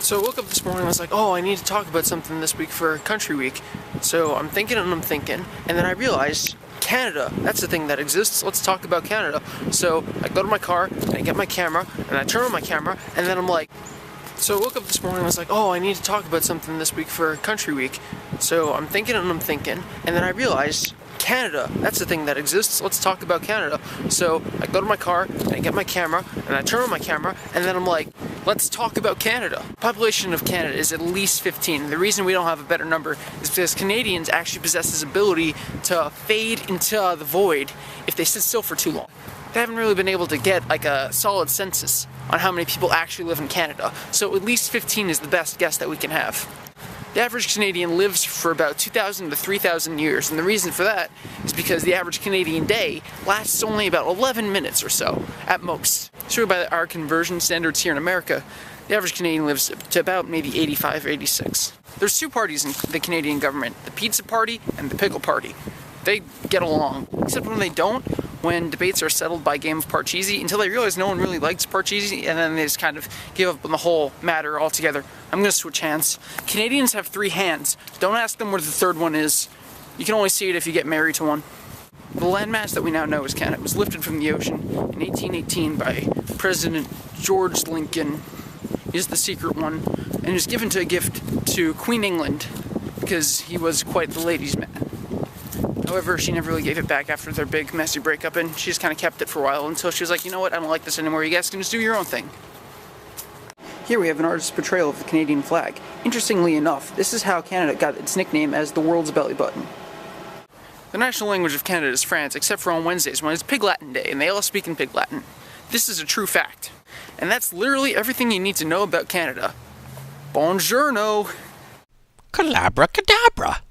So I woke up this morning and I was like, oh, I need to talk about something this week for Country Week. So I'm thinking, and then I realized Canada, that's the thing that exists. Let's talk about Canada. So I go to my car, and I get my camera, and I turn on my camera, and then I'm like, so I woke up this morning and I was like, oh, I need to talk about something this week for Country Week. So I'm thinking, and then I realized Canada, that's the thing that exists. Let's talk about Canada. So I go to my car, and I get my camera, and I turn on my camera, and then I'm like, let's talk about Canada. The population of Canada is at least 15. The reason we don't have a better number is because Canadians actually possess this ability to fade into the void if they sit still for too long. They haven't really been able to get like a solid census on how many people actually live in Canada, so at least 15 is the best guess that we can have. The average Canadian lives for about 2,000 to 3,000 years, and the reason for that is because the average Canadian day lasts only about 11 minutes or so, at most. So by our conversion standards here in America, the average Canadian lives to about maybe 85 or 86. There's two parties in the Canadian government, the Pizza Party and the Pickle Party. They get along, except when they don't, when debates are settled by game of Parcheesi, until they realize no one really likes Parcheesi, and then they just kind of give up on the whole matter altogether. I'm gonna switch hands. Canadians have 3 hands. Don't ask them where the third one is. You can only see it if you get married to one. The landmass that we now know as Canada was lifted from the ocean in 1818 by President George Lincoln. He's the secret one, and it was given to a gift to Queen England because he was quite the ladies' man. However, she never really gave it back after their big messy breakup, and she just kind of kept it for a while until she was like, you know what, I don't like this anymore, you guys can just do your own thing. Here we have an artist's portrayal of the Canadian flag. Interestingly enough, this is how Canada got its nickname as the world's belly button. The national language of Canada is France, except for on Wednesdays when it's Pig Latin Day, and they all speak in Pig Latin. This is a true fact. And that's literally everything you need to know about Canada. Buongiorno! Calabra cadabra!